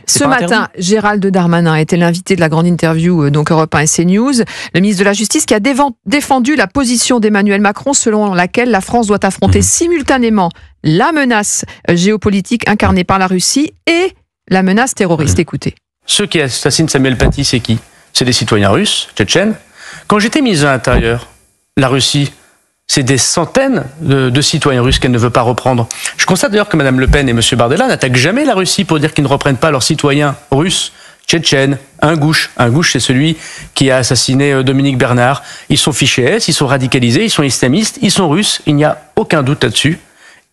Ce matin, Gérald Darmanin était l'invité de la grande interview donc Europe 1 et CNews. Le ministre de la Justice qui a défendu la position d'Emmanuel Macron selon laquelle la France doit affronter simultanément la menace géopolitique incarnée par la Russie et la menace terroriste. Écoutez. Ceux qui assassinent Samuel Paty, c'est qui? C'est des citoyens russes, tchétchènes. Quand j'étais ministre de l'Intérieur, la Russie, c'est des centaines de citoyens russes qu'elle ne veut pas reprendre. Je constate d'ailleurs que Mme Le Pen et M. Bardella n'attaquent jamais la Russie pour dire qu'ils ne reprennent pas leurs citoyens russes, tchétchènes, Ingouche. Ingouche, c'est celui qui a assassiné Dominique Bernard. Ils sont fichés S, ils sont radicalisés, ils sont islamistes, ils sont russes, il n'y a aucun doute là-dessus.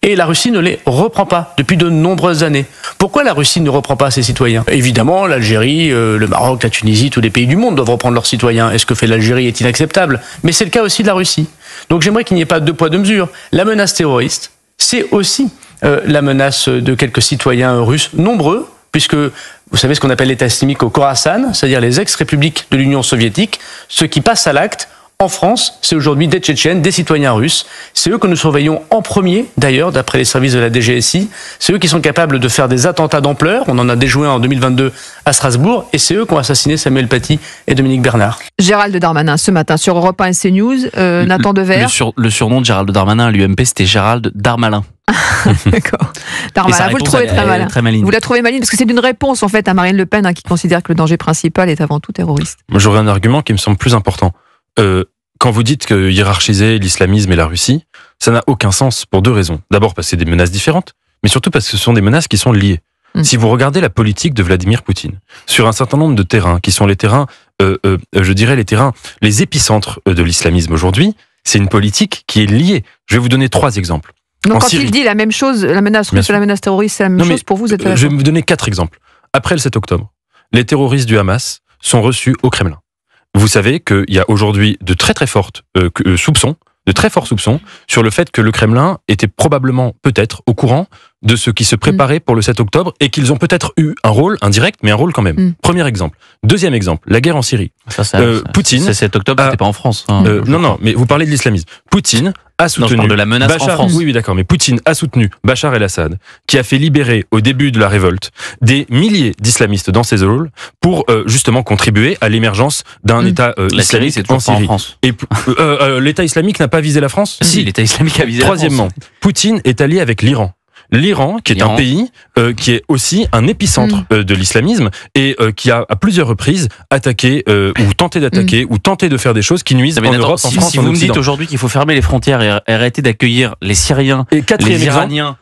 Et la Russie ne les reprend pas depuis de nombreuses années. Pourquoi la Russie ne reprend pas ses citoyens? Évidemment, l'Algérie, le Maroc, la Tunisie, tous les pays du monde doivent reprendre leurs citoyens. Et ce que fait l'Algérie est inacceptable. Mais c'est le cas aussi de la Russie. Donc j'aimerais qu'il n'y ait pas deux poids, deux mesures. La menace terroriste, c'est aussi la menace de quelques citoyens russes nombreux, puisque vous savez ce qu'on appelle l'État islamique au Khorasan, c'est-à-dire les ex-républiques de l'Union soviétique, ceux qui passent à l'acte. En France, c'est aujourd'hui des Tchétchènes, des citoyens russes. C'est eux que nous surveillons en premier, d'ailleurs, d'après les services de la DGSI. C'est eux qui sont capables de faire des attentats d'ampleur. On en a déjoué en 2022 à Strasbourg. Et c'est eux qui ont assassiné Samuel Paty et Dominique Bernard. Gérald Darmanin, ce matin, sur Europe 1 et CNews, Nathan Dever. Le surnom de Gérald Darmanin à l'UMP, c'était Gérald Darmalin. D'accord. Darmanin, vous le trouvez très malin. Très maligne. Vous la trouvez maligne parce que c'est une réponse en fait à Marine Le Pen qui considère que le danger principal est avant tout terroriste. Moi, j'aurais un argument qui me semble plus important. Quand vous dites que hiérarchiser l'islamisme et la Russie, ça n'a aucun sens pour deux raisons. D'abord parce que c'est des menaces différentes, mais surtout parce que ce sont des menaces qui sont liées. Si vous regardez la politique de Vladimir Poutine, sur un certain nombre de terrains, qui sont les terrains, je dirais les épicentres de l'islamisme aujourd'hui, c'est une politique qui est liée. Je vais vous donner 3 exemples. Donc quand il dit la même chose, la menace russe et la menace terroriste, c'est la même chose pour vous, êtes je vais vous donner 4 exemples. Après le 7 octobre, les terroristes du Hamas sont reçus au Kremlin. Vous savez qu'il y a aujourd'hui de très très forts soupçons sur le fait que le Kremlin était probablement, peut-être, au courant de ce qui se préparait pour le 7 octobre et qu'ils ont peut-être eu un rôle indirect, mais un rôle quand même. Premier exemple. Deuxième exemple, la guerre en Syrie. Poutine. C'est 7 octobre, c'était pas en France. Non, mais vous parlez de l'islamisme. Poutine a soutenu. Non, je parle de la menace Bachar, en France. Oui, d'accord, mais Poutine a soutenu Bachar el-Assad, qui a fait libérer au début de la révolte des milliers d'islamistes dans ses zones pour justement contribuer à l'émergence d'un État islamique en Syrie. Et l'État islamique n'a pas visé la France? Si, l'État islamique a visé la France. Troisièmement, Poutine est allié avec l'Iran. L'Iran, qui est un pays qui est aussi un épicentre de l'islamisme et qui a à plusieurs reprises attaqué ou tenté d'attaquer ou tenté de faire des choses qui nuisent en Europe, en France, si en vous me Occident. dites aujourd'hui qu'il faut fermer les frontières et arrêter d'accueillir les Syriens, et les Iraniens...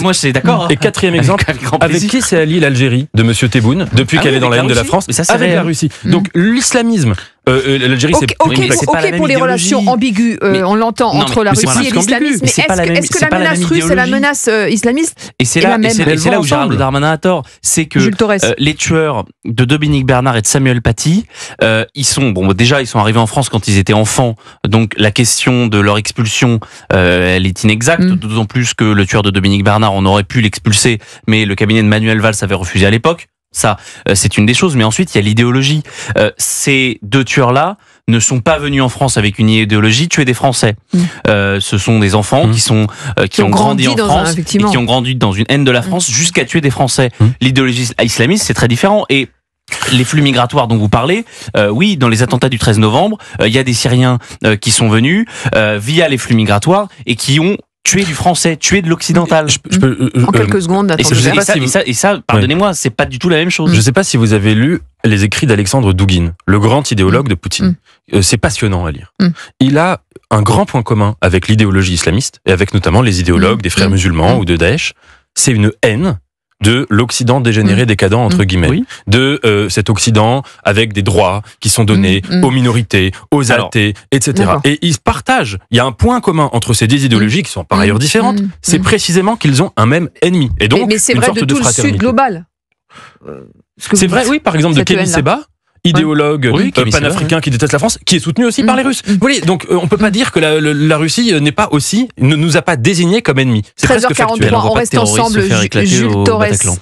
moi c'est d'accord. Et quatrième exemple, avec qui s'est allié l'Algérie de M. Tebboune depuis qu'elle est dans la haine de la France, avec la Russie. Donc l'islamisme, l'Algérie c'est ok pour les relations ambiguës, on l'entend entre la Russie et l'islamisme, mais est-ce que la menace russe et la menace islamiste est la même? Et c'est là où Gérald Darmanin a tort, c'est que les tueurs de Dominique Bernard et de Samuel Paty, ils sont arrivés en France quand ils étaient enfants, donc la question de leur expulsion, elle est inexacte, d'autant plus que le tueur de Dominique Bernard, on aurait pu l'expulser, mais le cabinet de Manuel Valls avait refusé à l'époque. Ça, c'est une des choses. Mais ensuite, il y a l'idéologie. Ces deux tueurs-là ne sont pas venus en France avec une idéologie tuer des Français. Ce sont des enfants qui ont grandi en France et qui ont grandi dans une haine de la France jusqu'à tuer des Français. L'idéologie islamiste, c'est très différent. Et les flux migratoires dont vous parlez, oui, dans les attentats du 13 novembre, il y a des Syriens qui sont venus via les flux migratoires et qui ont tuer du français, tuer de l'occidental. En quelques secondes. Et ça, pardonnez-moi, c'est pas du tout la même chose. Je ne sais pas si vous avez lu les écrits d'Alexandre Douguine, le grand idéologue de Poutine. C'est passionnant à lire. Il a un grand point commun avec l'idéologie islamiste et avec notamment les idéologues des frères musulmans ou de Daesh. C'est une haine de l'Occident dégénéré décadent, entre guillemets, de cet Occident avec des droits qui sont donnés aux minorités, aux athées, etc. Et ils partagent, il y a un point commun entre ces deux idéologies qui sont par ailleurs différentes, c'est précisément qu'ils ont un même ennemi. Et donc, mais c'est vrai de tout le Sud global. C'est vrai, oui, par exemple, de Kémy Séba, idéologue panafricain qui déteste la France, qui est soutenu aussi par les Russes. Vous voyez, donc on peut pas dire que la Russie ne nous a pas désignés comme ennemis. C'est presque factuel. On reste ensemble, Jules Torres.